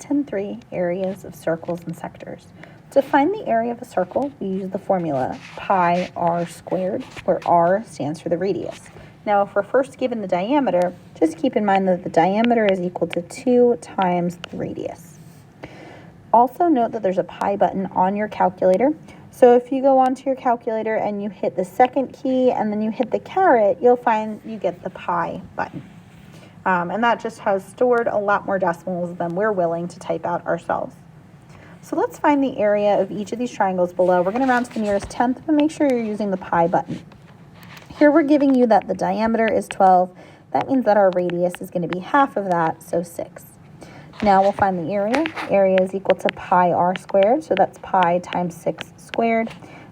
10.3, areas of circles and sectors. To find the area of a circle, we use the formula pi r squared, where r stands for the radius. Now, if we're first given the diameter, just keep in mind that the diameter is equal to 2 times the radius. Also note that there's a pi button on your calculator. So if you go onto your calculator and you hit the second key and then you hit the caret, you'll find you get the pi button. And that just has stored a lot more decimals than we're willing to type out ourselves. So let's find the area of each of these triangles below. We're going to round to the nearest tenth, but make sure you're using the pi button. Here we're giving you that the diameter is 12. That means that our radius is going to be half of that, so 6. Now we'll find the area. Area is equal to pi r squared, so that's pi times 6 squared.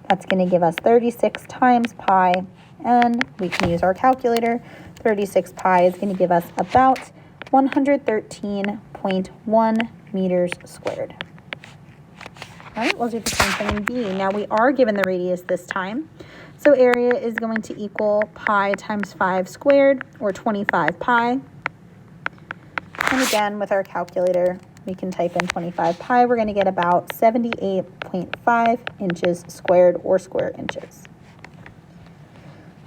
That's going to give us 36 times pi, and we can use our calculator. 36 pi is going to give us about 113.1 meters squared. All right, we'll do the same thing in B. Now we are given the radius this time. So area is going to equal pi times 5 squared, or 25 pi. And again, with our calculator, we can type in 25 pi. We're going to get about 78.5 inches squared, or square inches.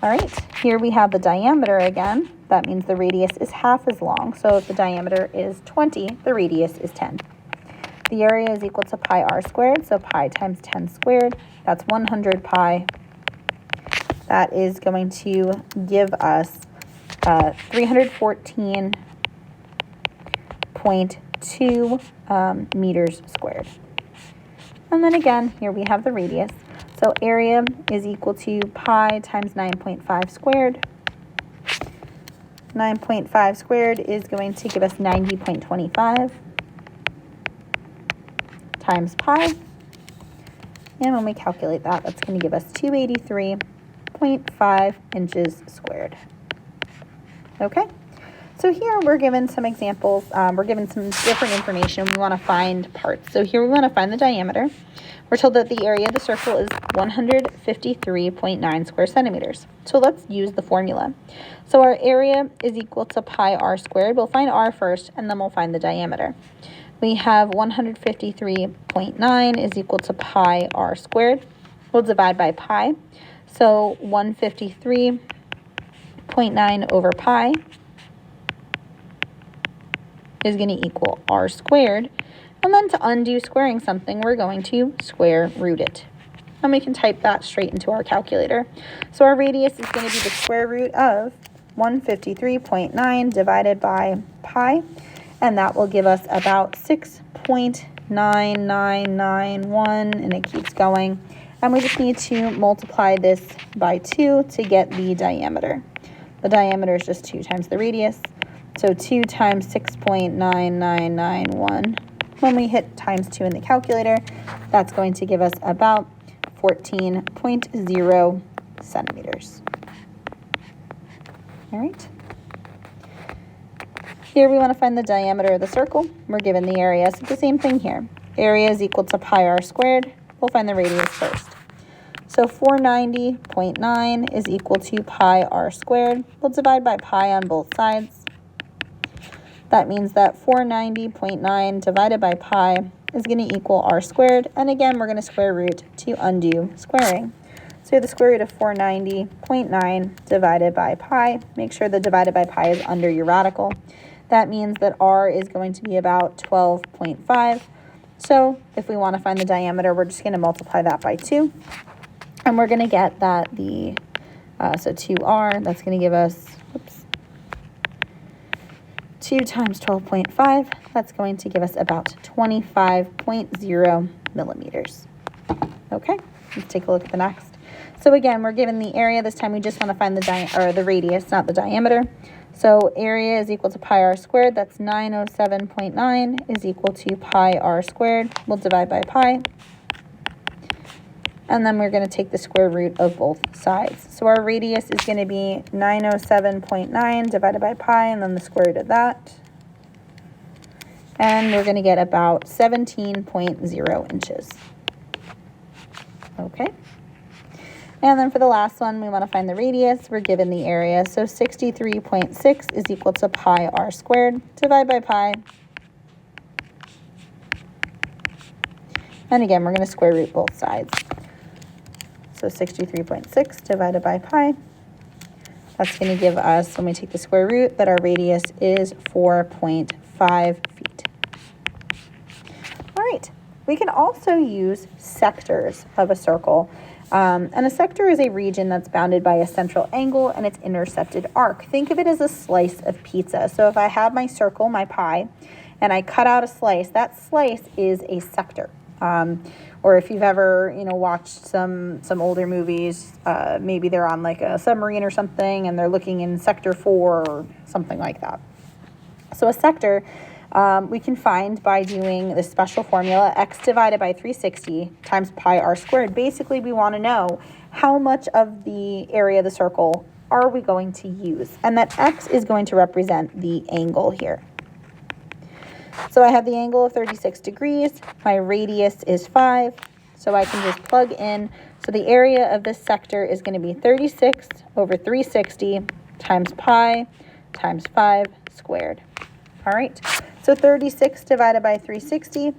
All right, here we have the diameter again. That means the radius is half as long. So if the diameter is 20, the radius is 10. The area is equal to pi r squared, so pi times 10 squared. That's 100 pi. That is going to give us 314.2 meters squared. And then again, here we have the radius. So area is equal to pi times 9.5 squared. 9.5 squared is going to give us 90.25 times pi. And when we calculate that, that's going to give us 283.5 inches squared. Okay, so here we're given some examples. We're given some different information. We want to find parts. So here we want to find the diameter. We're told that the area of the circle is 153.9 square centimeters. So let's use the formula. So our area is equal to pi r squared. We'll find r first, and then we'll find the diameter. We have 153.9 is equal to pi r squared. We'll divide by pi. So 153.9 over pi is going to equal r squared. And then to undo squaring something, we're going to square root it. And we can type that straight into our calculator. So our radius is going to be the square root of 153.9 divided by pi. And that will give us about 6.9991, and it keeps going. And we just need to multiply this by 2 to get the diameter. The diameter is just 2 times the radius. So 2 times 6.9991. When we hit times 2 in the calculator, that's going to give us about 14.0 centimeters. All right. Here we want to find the diameter of the circle. We're given the area, so the same thing here. Area is equal to pi r squared. We'll find the radius first. So 490.9 is equal to pi r squared. We'll divide by pi on both sides. That means that 490.9 divided by pi is going to equal r squared. And again, we're going to square root to undo squaring. So the square root of 490.9 divided by pi. Make sure the divided by pi is under your radical. That means that r is going to be about 12.5. So if we want to find the diameter, we're just going to multiply that by 2. And we're going to get that so 2r, that's going to give us, 2 times 12.5, that's going to give us about 25.0 millimeters. Okay, let's take a look at the next. So again, we're given the area. This time we just want to find the radius, not the diameter. So area is equal to pi r squared. That's 907.9 is equal to pi r squared. We'll divide by pi. And then we're going to take the square root of both sides. So our radius is going to be 907.9 divided by pi, and then the square root of that. And we're going to get about 17.0 inches. Okay. And then for the last one, we want to find the radius. We're given the area. So 63.6 is equal to pi r squared. Divide by pi. And again, we're going to square root both sides. So 63.6 divided by pi. That's going to give us, when we take the square root, that our radius is 4.5 feet. All right, we can also use sectors of a circle. And a sector is a region that's bounded by a central angle and its intercepted arc. Think of it as a slice of pizza. So if I have my circle, my pie, and I cut out a slice, that slice is a sector. Or if you've ever, watched some older movies, maybe they're on like a submarine or something and they're looking in sector 4 or something like that. So a sector we can find by doing this special formula, x divided by 360 times pi r squared. Basically, we want to know how much of the area of the circle are we going to use, and that x is going to represent the angle here. So I have the angle of 36 degrees. My radius is 5, so I can just plug in. So the area of this sector is going to be 36 over 360 times pi times 5 squared. All right, so 36 divided by 360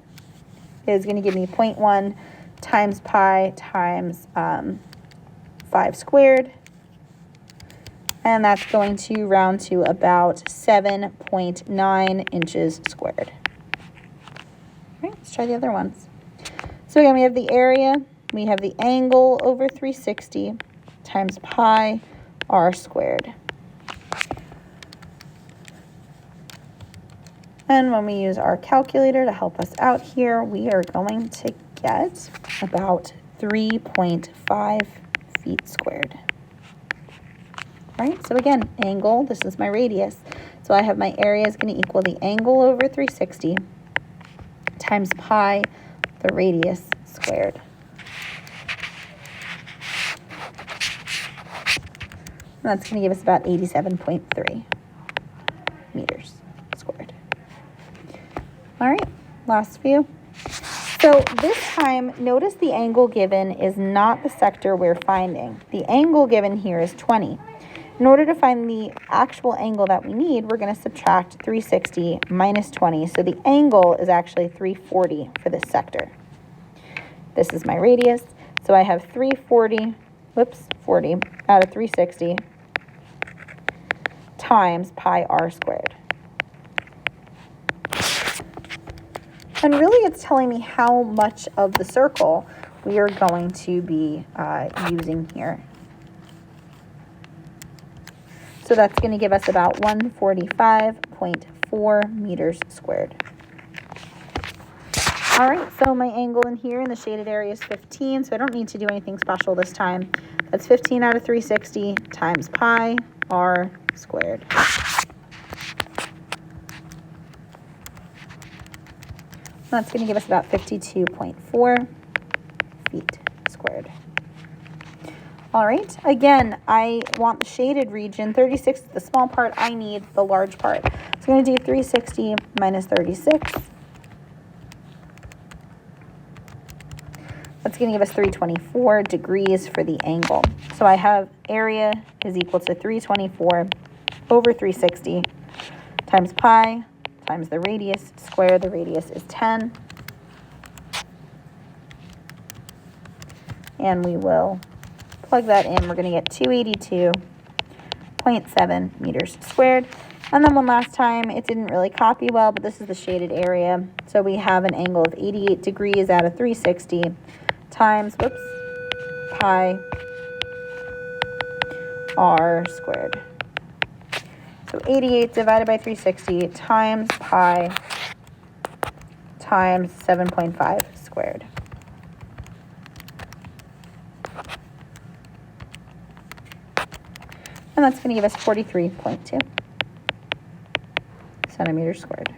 is going to give me 0.1 times pi times 5 squared. And that's going to round to about 7.9 inches squared. All right, let's try the other ones. So again, we have the area, we have the angle over 360 times pi r squared. And when we use our calculator to help us out here, we are going to get about 3.5 feet squared. All right, so again, angle, this is my radius. So I have my area is going to equal the angle over 360 times pi, the radius squared. And that's going to give us about 87.3 meters squared. All right, last few. So this time, notice the angle given is not the sector we're finding. The angle given here is 20. In order to find the actual angle that we need, we're going to subtract 360 minus 20. So the angle is actually 340 for this sector. This is my radius. So I have 40 out of 360 times pi r squared. And really it's telling me how much of the circle we are going to be using here. So that's going to give us about 145.4 meters squared. All right, so my angle in here in the shaded area is 15, so I don't need to do anything special this time. That's 15 out of 360 times pi r squared. That's going to give us about 52.4 feet squared. All right, again, I want the shaded region. 36 is the small part. I need the large part. So I'm going to do 360 minus 36. That's going to give us 324 degrees for the angle. So I have area is equal to 324 over 360 times pi times the radius squared. The radius is 10. And we will plug that in. We're going to get 282.7 meters squared. And then one last time, it didn't really copy well, but this is the shaded area. So we have an angle of 88 degrees out of 360 times, pi r squared. So 88 divided by 360 times pi times 7.5 squared. And that's going to give us 43.2 centimeters squared.